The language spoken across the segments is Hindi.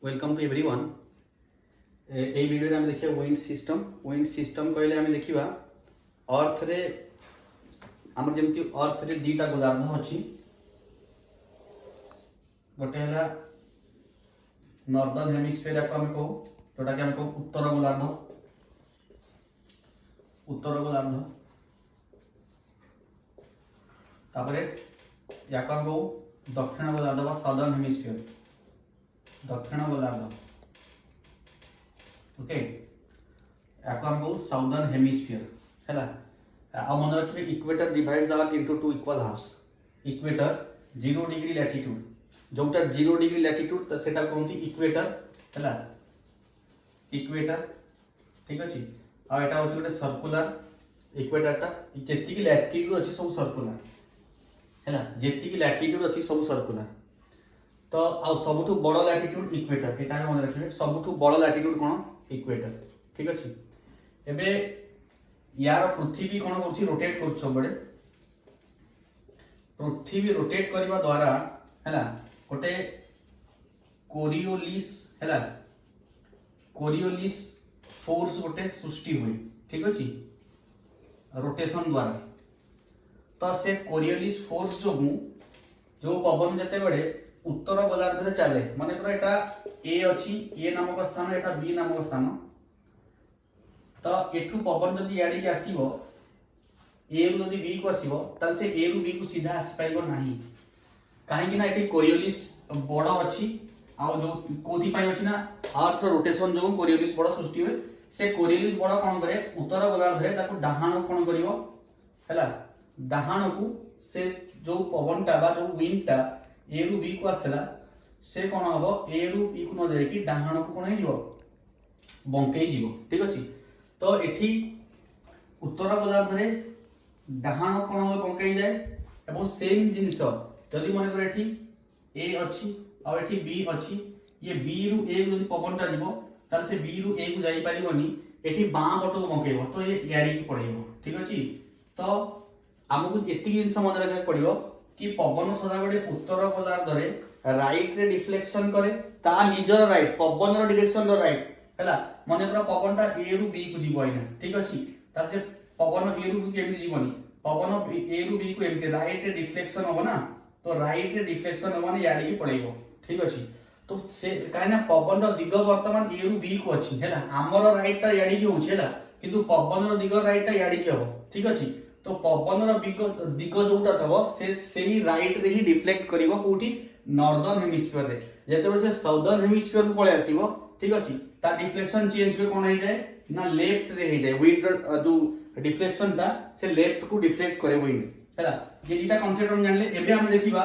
Welcome to everyone. ए वीडियो रे हम देखिए विंड सिस्टम कहले हम देखिबा अर्थ रे हमर जेमति अर्थ रे दीटा गोलार्ध अछि। गोटे हला नॉर्दर्न हेमिस्फीयर को हम कहू, जोटा कि हम कहू उत्तर गोलार्ध। तापरे याको हम कहू दक्षिण गोलार्ध बा साउदर्न हेमिस्फीयर, दक्षिण गोलार्ध। ओके, याको हम कहू साउदर्न हेमिस्फीयर हैला। आ मन रखिबे equator divides the earth into two equal halves. Equator 0 degree latitude, जोटा 0 डिग्री लैटिट्यूड त सेटा कोनती इक्वेटर हैला, इक्वेटर ठीक अछि। आ एटा होछि गोटे सर्कुलर इक्वेटर टा जेति की लैटिट्यूड अछि सब सर्कुलर हैला, जेति की लैटिट्यूड अछि सब सर्कुलर। तो आ सबुठु बड़ लैटिट्यूड इक्वेटर, एटा मन रखिबे सबुठु बड़ लैटिट्यूड कोन इक्वेटर ठीक अछि। एबे यार पृथ्वी कोन करछि रोटेट करछ सबडे। पृथ्वी रोटेट करबा द्वारा हैला गोटे कोरियोलिस हैला, कोरियोलिस फोर्स गोटे सृष्टि हुई ठीक अछि रोटेशन द्वारा। तो से कोरियोलिस फोर्स जो पवन जते बड़े उत्तर गोलार्ध रे चले, माने पर एटा ए अछि, ए नामक स्थान, एटा बी नामक स्थान। तो एठू पवन जदि याडी के आसीबो ए रु जदि बी को आसीबो त से ए रु बी को सीधा आसी पाइबो नाही, काहे कि ना एटी कोरियोलिस बड़ अछि। आ जो कोथि पाइ अछि ना अर्थ रोटेशन जो कोरियोलिस बड़ सृष्टि होय, से कोरियोलिस बड़ कोन करे उत्तर गोलार्ध रे ताको डाहाण कोन करिवो हैला, डाहाण को से जो पवन टा बा जो विंड टा ए रु बी को आस्थला से कोन हबो ए रु बी को न जाय कि डाहाण को कोन हे जीवो बंकेई जीवो ठीक अछि। तो एठी उत्तर गोलार्ध रे डाहाण कोन हो बंकेई जाय एवं सेम जिंस जदि मन करे एठी ए अछि और एठी बी अछि, ये बी रु ए जदि पवन टा जीवो ताल से बी रु ए को जाई पारिबोनी, एठी बां पटो बंकेइबो तो ये याडी की पड़ेबो ठीक अछि। तो हमकु एति जिंस मन रखा पड़िबो कि पवन सदा बडे उत्तर गोलार्ध रे राइट रे डिफ्लेक्शन करे, ता निजर राइट पवन रो डायरेक्शन रो राइट हैला। माने कर पवन टा ए रु बी को जीवो इना ठीक अछि, ता से पवन ए रु बी केमि जीवनी, पवन ए रु बी को एमति राइट रे डिफ्लेक्शन होबो ना, तो राइट रे डिफ्लेक्शन होबो ना याडी की पड़ेबो ठीक अछि। तो से काहे ना पवन रो दिग वर्तमान ए रु बी को अछि हैला, हमर राइट टा याडी की होछि हैला, किंतु पवन रो दिग राइट टा याडी की होबो ठीक अछि। तो पवन रो दिग जोटा थबो से सेही राइट रे ही डिफ्लेक्ट करिवो कोठी नॉर्दर्न हेमिस्फीयर रे। जेते बसे साउदर्न हेमिस्फीयर को पळे आसीबो ठीक अछि, ता डिफ्लेक्शन चेंज हो कोन हे जाय ना लेफ्ट रे हे जाय। विंड जो डिफ्लेक्शन ता से लेफ्ट को डिफ्लेक्ट करे विंड हैला। ये दीटा कांसेप्ट हम जानले। एबे हम देखिबा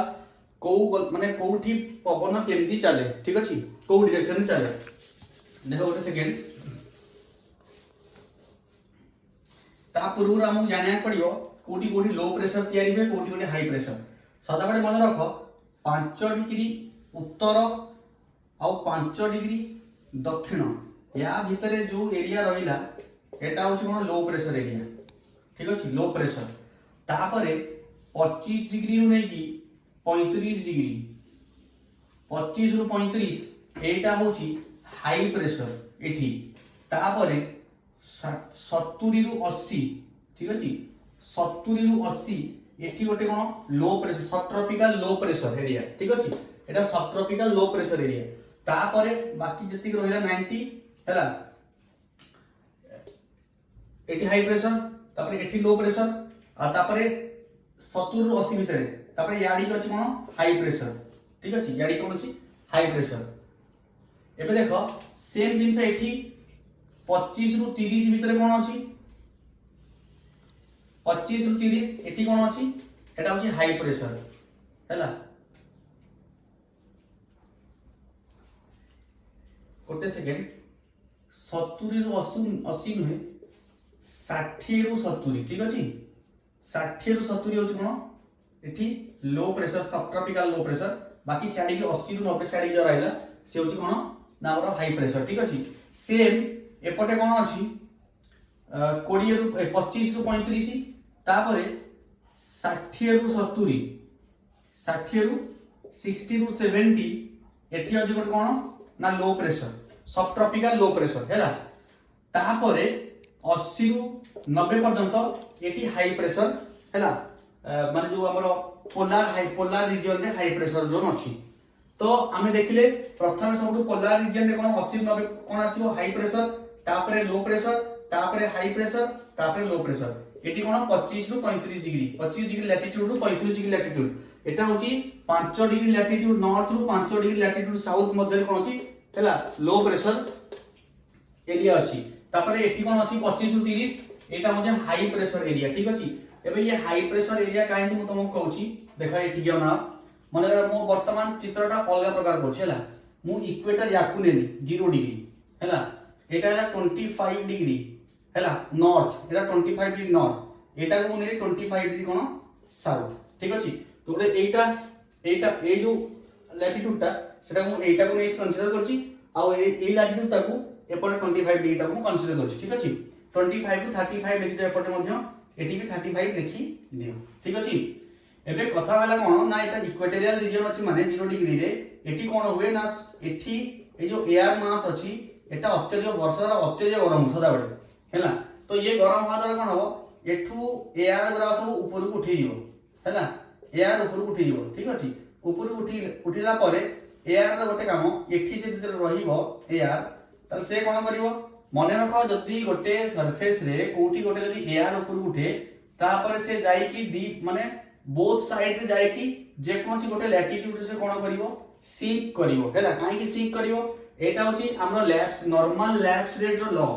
को माने कोठी पवन केमती चले ठीक अछि, को डायरेक्शन में चले। देखो गोटे सेकेंड, ता पूर्व हमहु जानिया पड़ियो कोठी कोठी लो प्रेशर तयारी होय, कोठी कोठी हाई प्रेशर। सदा बडे मन रखो 5 डिग्री उत्तर और 5 डिग्री दक्षिण या भितरे जो एरिया रहिला एटा होछि कोन लो प्रेशर एरिया ठीक अछि, लो प्रेशर। तापरे 25 डिग्री रु नै कि 35 डिग्री, 25 रु 35 एटा होछि हाई प्रेशर एठी। तापरे 70 रु 80 ठीक अछि, 70 रु 80 एठी गोटे कोन लो प्रेशर, सब ट्रॉपिकल लो प्रेशर एरिया ठीक अछि, एटा सब ट्रॉपिकल लो प्रेशर एरिया। तापरे बाकी जति रहिला 90 हैला, एठी हाई प्रेशर, तापरे एठी लो प्रेशर, आ तापरे 70 रु 80 भितरे तापरे याडी के अछि कोन हाई प्रेशर ठीक अछि, याडी कोन अछि हाई प्रेशर। एबे देखो सेम जिंस एठी 25 रु 30 भितरे कोन अछि, 25 रु 30 एठी कोन अछि, एटा अछि हाई प्रेशर हैला। गोटे सेकेंड, 70 रु 80 नुहे 60 रु 70 ठीक अछि, 60 रु 70 होछि कोन एठी लो प्रेशर, सब ट्रॉपिकल लो प्रेशर। बाकी साडी के 80 रु 90 साडी जो रहला से होछि कोन ना हमर हाई प्रेशर ठीक अछि। सेम एपटे कोन अछि 20 रु 25 रु 35, तापरे 60 रु 70, 60 रु 70 एठी अछि कोन ना लो प्रेशर सब ट्रॉपिकल लो प्रेशर हैला तापरे 80 रु 90 पर्यंत एटी हाई प्रेशर हैला माने जो हमर पोलार रीजन रे हाई प्रेशर जोन अछि तो आमे देखिले प्रथम सब पोलार रीजन रे कोन 80 90 कोन आसीबो हाई प्रेशर तापरे लो प्रेशर तापरे हाई प्रेशर तापरे लो प्रेशर एटी कोन 25 रु 35 डिग्री 25 डिग्री लैटिट्यूड रु 35 डिग्री लैटिट्यूड एटा होची 5 डिग्री लैटिट्यूड नॉर्थ रु 5 डिग्री लैटिट्यूड साउथ मध्ये कोन अछि हैला लो प्रेशर एरिया अछि तापरे एठी कोन अछि 25 रु 30 एटा मध्ये हाई प्रेशर एरिया ठीक अछि एबे ये हाई प्रेशर एरिया काहे कि मु तुमको कहूची देखा एठी के ना माने मो वर्तमान चित्रटा अलग प्रकार करछि हैला मु इक्वेटर याकु नेली 0 डिग्री हैला एटा हैला 25 डिग्री हैला नॉर्थ एटा 25 डिग्री नॉर्थ एटा को मु नेली 25 डिग्री कोन साउथ ठीक अछि तो बडे एटा ए जो लैटिट्यूड ता सेटा मु एटा को नै कंसीडर करछि आ ए लैटिट्यूड ता को एपटे 25 डिग्री ता को कंसीडर करछि ठीक अछि 25 टू 35 लिखि दे एपटे मध्ये एटी भी 35 लिखि दियो ठीक अछि एबे कथा वाला कोन ना एटा इक्वेटोरियल रीजन अछि माने 0 डिग्री रे एटी कोन होए ना एठी ए जो एयर मास अछि एटा अत्यधिक वर्षा अत्यधिक गरम सदा बडे हैला तो ये गरम हवा द्वारा कोन हो एठू एयर द्वारा सब ऊपर को उठी जिवो हैला एयर ऊपर को उठी जिवो ठीक अछि ऊपर को उठिला परे एयर रो गोटे काम एठी से जते रहिबो एयर त से कोन करिवो मने रखो जदी गोटे सरफेस रे कोठी गोटे जदी एयर ऊपर उठे तापर से जाई की दी माने बोथ साइड रे जाई की जे कोनसी गोटे लैटिट्यूड से कोन करिवो सिंक करिवो हैला काहे की सिंक करिवो एटा होची हमरो लैप्स नॉर्मल लैप्स रेट रो लॉ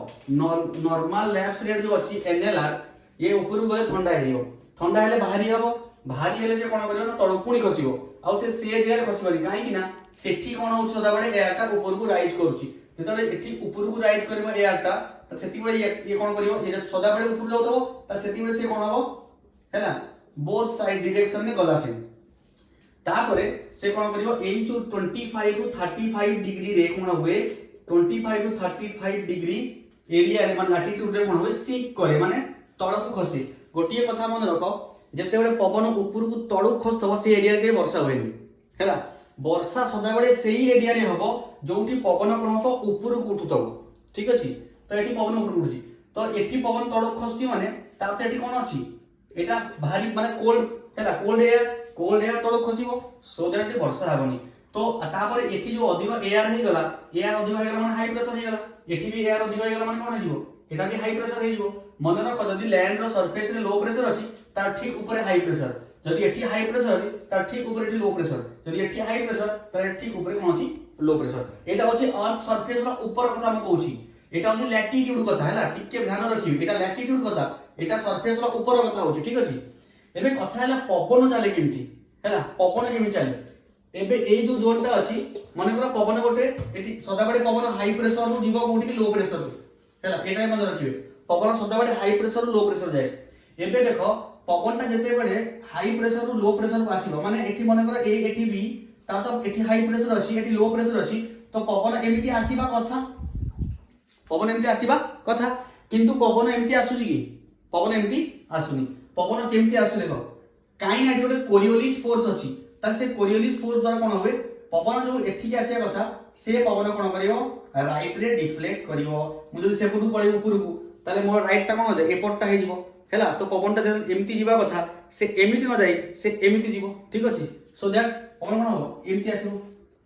नॉर्मल लैप्स रेट जो अछि एनएलआर ये ऊपर गले ठंडा हेले बाहरी हेले से कोन करिवो ना तळ पुणी खसिवो आ से एरिया खसिबनी काहे की ना सेठी कोन होछ सदा बडे एयर टा ऊपर को राइज करूची जेतले एठी ऊपर को राइज करबो एयर टा त सेति बडे ये कोन करिवो ये सदा बडे ऊपर जाउतबो त सेति बडे से कोन हबो हैला बोथ साइड डायरेक्शन में गला से तापरे से कोन करिवो एई जो 25 टू 35 डिग्री रे कोन होए 25 टू 35 डिग्री एरिया रे माने लैटिट्यूड रे कोन होए सिंक करे माने तळ को खसे गोटिए कथा मन रखो जेते बडे पवन ऊपर को तळ खसतबो से एरिया रे वर्षा होएनी हैला वर्षा सदा बडे सेही एरिया रे हबो जोठी पवन कोन तो ऊपर को उठुतबो ठीक अछि तो एठी पवन ऊपर उठुची तो एठी पवन तळ खसती माने ता एठी कोन अछि एटा भारी माने कोल्ड एयर तळ खसिबो सो दैट वर्षा हेबनी तो तापर एठी जो अधिक एयर हे गला माने हाई प्रेशर हे गला एठी भी एयर अधिक हे गला माने कोन हेजिवो एटा भी हाई प्रेशर हेजिवो मन रख जदी लैंड रो सरफेस रे लो प्रेशर अछि तार ठीक ऊपर हाई प्रेशर जदी एठी हाई प्रेशर अछि तार ठीक ऊपर एठी लो प्रेशर जदी एठी हाई प्रेशर तार ठीक ऊपर कोन अछि लो प्रेशर एटा होछि अर्थ सरफेस रो ऊपर कथा हम कहूछि एटा होछि लैटिट्यूड कथा हैला टिके ध्यान रखिबे एटा लैटिट्यूड कथा एटा सरफेस रो ऊपर कथा होछि ठीक अछि एबे कथा हैला पवन चाले केमती हैला पवन केमती चाले एबे ए जो जोनटा अछि माने करा पवन गोटे एटी सदा बडे पवन हाई प्रेशर रो जीवो कोठी कि लो प्रेशर हैला एटा मन रखिबे पवन सदा बडे हाई प्रेशर रो लो प्रेशर जाय एबे देखो पवनटा जते बडे हाई प्रेशर रो लो प्रेशर को आसीबो माने एठी मन करा ए एठी बी ता तो एठी हाई प्रेशर अछि एठी लो प्रेशर अछि तो पवन एमिति आसीबा कथा पवन एमिति आसीबा कथा किंतु पवन एमिति आसुची कि पवन एमिति आसुनी पवन केमिति आसु देखो काई ना गोटे कोरियोलिस फोर्स अछि त से कोरियोलिस फोर्स द्वारा कोन होय पवन जो एठी के आसे कथा से पवन कोन करियो राइट रे डिफ्लेक्ट करियो मु जदी सेपटू पळेबो ऊपर को ताले मोर राइट टा कोन होय एपटटा हे जिवो हैला तो पवन टा एमिति जिबा कथा से एमिति न जाई से एमिति जिवो ठीक अछि सो दैट पवन कोन हो एमिति आसीबो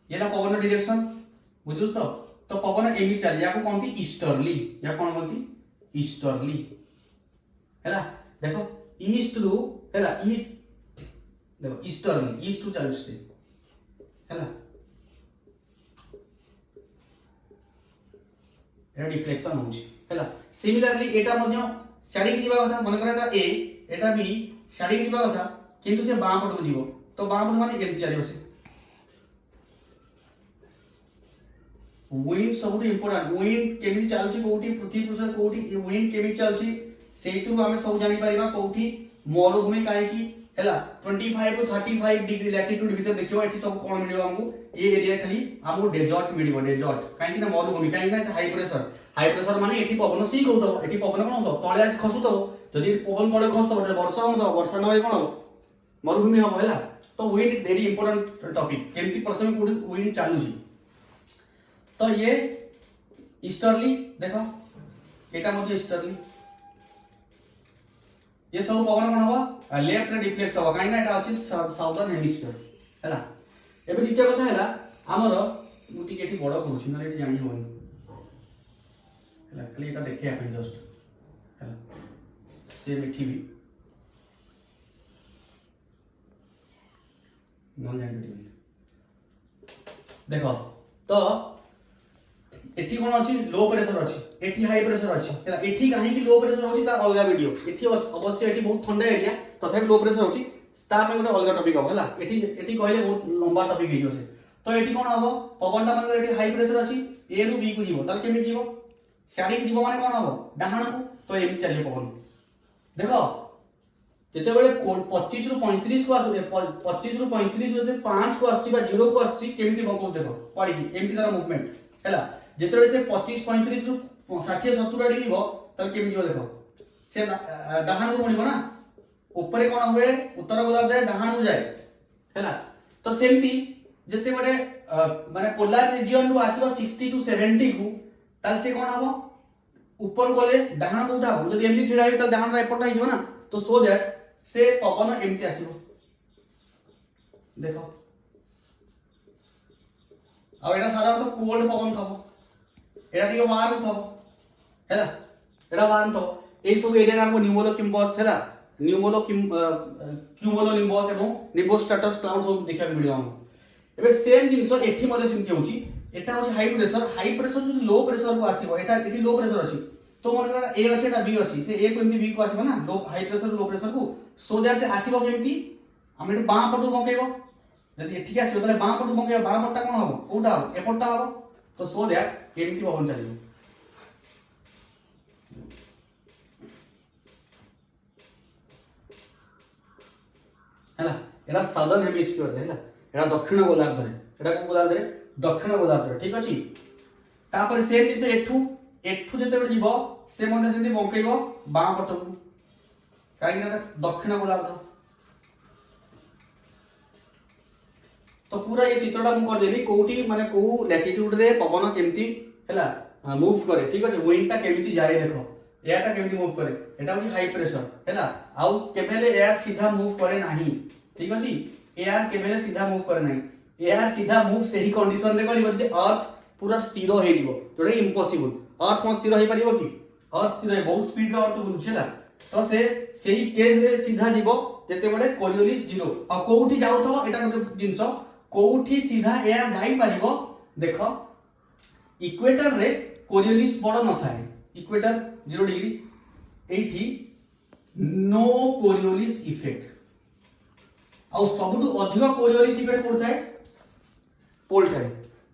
येला पवन डायरेक्शन बुझुस तो पवन एमिति चल या को कोनती ईस्टर्ली या कोन कोनती ईस्टर्ली हैला देखो ईस्ट रु हैला ईस्ट देखो ईस्टर्ली ईस्ट टू चल से हैला एटा डिफ्लेक्शन होउची हैला सिमिलरली एटा मध्य साडी की जीवा कथा मन करा एटा ए एटा बी साडी की जीवा कथा किंतु से बाम पट को जीवो तो बाम पट माने एमति चलियो से विंड सबुठ इंपोर्टेंट विंड केमि चलची कोठी पृथ्वी पृष्ठ कोठी विंड केमि चलची सेतु हमें सब जानि परिबा कोठी मरुभूमि काहे की हैला 25 टू 35 डिग्री लैटिट्यूड भीतर देखियो एठी सब कोन मिलियो हमहु ए एरिया खाली हमहु डेजर्ट मिलियो डेजर्ट काहे की ना मरुभूमि काहे ना हाई प्रेशर माने एठी पवन सीक होतो एठी पवन कोन होतो तळे आसी खसुतो जदी पवन तळे खसतो वर्षा होतो वर्षा न होय कोन हो मरुभूमि हो हैला तो विंड वेरी इंपोर्टेंट टॉपिक केमती प्रथम कोठी विंड चालुची तो ये ईस्टर्ली देखो एटा मध्य ईस्टर्ली ये सब पवन कोन हवा लेफ्ट रे डिफ्लेक्ट हवा काई ना एटा अछि साउदर्न हेमिस्फीयर हैला। एबे द्वितीय कथा हैला हमर मुटी केठी बड़ करूछि ना एठी जानि होनी हैला खाली एटा देखिया पे जस्ट हैला से मिठी भी नॉन जानि देखो तो एठी कोन अछि लो प्रेशर अछि एठी हाई प्रेशर अछि हैला एठी काहे कि लो प्रेशर अछि ता अलगा वीडियो एठी अवश्य एठी बहुत ठंडा एरिया तथापि लो प्रेशर अछि ता पे गोटे अलगा टॉपिक हो हैला एठी एठी कहले बहुत लंबा टॉपिक हियो से तो एठी कोन हबो पवनटा माने एठी हाई प्रेशर अछि ए रु बी को जीवो ताल केमि जीवो साडी जीवो माने कोन हबो डाहाण को तो एमि चलियो पवन देखो जेते बेले 25 रु 35 को आसे 25 रु 35 जते 5 को आसी बा 0 को आसी केमि बंको देखो पड़ी एमि तार मूवमेंट हैला जेते बेले से 25 35 रु 60 70 आडी जीवो ताल केमि जीवो देखो से डाहाण को मुड़िबो ना ऊपर कोन होए उत्तर गोलार्ध जाए डाहाण को जाए हैला तो सेमती जेते बडे माने पोलर रीजन रु आसीबो 60 टू 70 को ताल से कोन हबो ऊपर गले डाहाण को उठाबो जदी एमती छिडा हे त डाहाण रा एपटा हिजबो ना तो सो दैट से पवन एमती आसीबो देखो अब एटा साधारण तो कोल्ड पवन थबो एटा टिके वार्म थबो हैला एटा वार्म थबो ए सब एरिया हमको न्यूमोलो किम्बस हैला न्यूमोलो क्यूमोलो निम्बस एवं निम्बोस्ट्रेटस क्लाउड सब देखा मिलियो हमको एबे सेम जिंस एठी मध्ये सिमति होची एटा होची हाई प्रेशर जो लो प्रेशर को आसीबो एटा एठी लो प्रेशर अछि तो मतलब ए अछि एटा बी अछि से ए को एमती बी को आसीबो ना लो हाई प्रेशर लो प्रेशर को सो दैट से आसीबो केमती हम एठी बां पटु बंकेबो जदी एठी आसीबो तले बां पटु बंकेबो बां पटटा कोन हबो कोटा हबो एपटटा हबो तो सो दैट एमती पवन चलिबो हैला एटा साउदर्न हेमिस्फीयर हैला एटा दक्षिण गोलार्ध रे एटा को गोलार्ध रे दक्षिण गोलार्ध रे ठीक अछि तापर सेम जिसे एठू एठू जते बेले जीवो से मध्ये सेंती बंकेइबो बां पटकू काई ना दक्षिण गोलार्ध तो पूरा ये चित्रटा मु कर देली कोठी माने को लैटिट्यूड रे पवन केमती हैला मूव करे ठीक अछि विंड ता केमती जाय देखो एयर ता केमती मूव करे एटा होची हाई प्रेशर हैला आउ केबेले एयर सीधा मूव करे नाही ठीक अछि एयर केबेले सीधा मूव करे नाही एयर सीधा मूव सही कंडीशन रे करिवो जे अर्थ पूरा स्थिर हे दिबो जोडे इम्पॉसिबल अर्थ कोन स्थिर हे परिबो की अर्थ स्थिर हे बहुत स्पीड रे अर्थ बुझेला तो से सही केज रे सीधा जीवो जते बडे कोरियोलिस 0 आ कोठी जाउथबो एटा गोटे जिंस कोठी सीधा एयर जाई परिबो देखो इक्वेटर रे कोरियोलिस बड न थाए इक्वेटर 0 डिग्री एठी नो कोरियोलिस इफेक्ट आ सबटु अधिक कोरियोलिस इफेक्ट पड़थाय पोल ठारे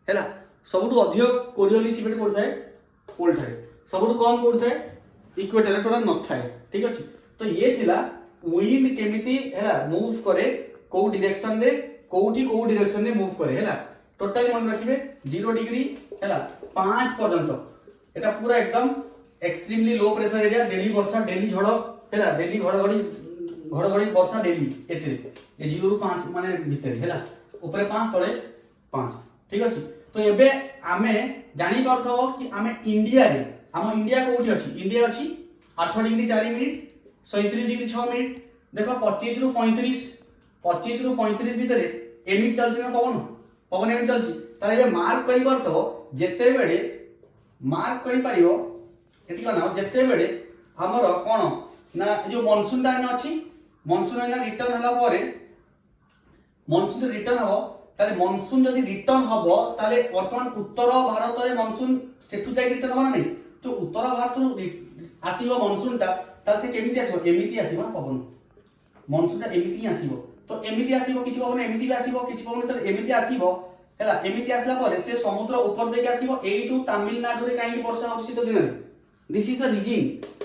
हैला सबटु अधिक कोरियोलिस इफेक्ट पड़थाय पोल ठारे सबटु कम पड़थाय इक्वेटर टोटल न थाए ठीक अछि तो ये थिला विंड केमिति हैला मूव करे को डायरेक्शन रे डायरेक्शन रे मूव करे हैला टोटल मन रखिबे 0 डिग्री हैला 5 पर्यंत एटा पूरा एकदम extremely low pressure area daily वर्षा डेली झड़ हैला डेली घड़घड़ी वर्षा डेली एते ए 0 रु 5 माने भीतर हैला ऊपर 5 तळे 5 ठीक अछि तो एबे आमे जानि करथो कि आमे इंडिया रे हम इंडिया कोठी अछि इंडिया अछि 8 डिग्री 4 मिनिट 37 डिग्री 6 मिनिट देखो 25 रु 35 भीतर एमिट चलछि ना पवन एमिट चलछि ताले एबे मार्क करि परथो जेते बेले मार्क करि परियो एठी कना जेते बेले हमर कोन ना जो मॉनसून टाइम अछि मॉनसून ना रिटर्न हला पारे मॉनसून रिटर्न हो ताले मॉनसून जदी रिटर्न हबो ताले वर्तमान उत्तर भारत रे मॉनसून सेठु जाय रिटर्न होना नहीं तो उत्तर भारत आसीबो मॉनसून ता ताल से केमिति आसीबो एमिति आसीबो पवन मॉनसून ता एमिति आसीबो तो एमिति आसीबो किछि पवन एमिति भी आसीबो किछि पवन ताले एमिति आसीबो हैला एमिति आसला पारे से समुद्र ऊपर देके आसीबो एइटु तमिलनाडु रे काई वर्षा होछि शीत दिन दिस इज द रीजन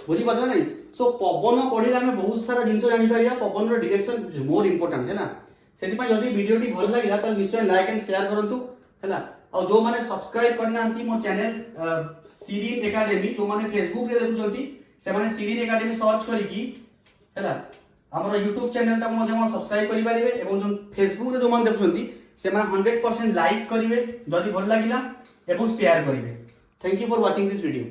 बुझी पछा नहीं सो पवन पढिले हमें बहुत सारा जिंस जानि पारिया पवन रो डायरेक्शन मोर इंपोर्टेंट है ना सेति पय जदी वीडियो टी भल लागिला त निश्चय लाइक एंड शेयर करंतु हैला और जो माने सब्सक्राइब करना आंती मो चैनल सीरीन एकेडमी जो माने फेसबुक रे देखुचंती से माने सीरीन एकेडमी सर्च करी की हैला हमर YouTube चैनल ता मो जे सब्सक्राइब करि पारिबे एवं जो फेसबुक रे जो माने देखुचंती से माने 100% लाइक करिवे जदी भल लागिला ଏବଂ ସେୟାର କରିବେ। Thank you for watching this video.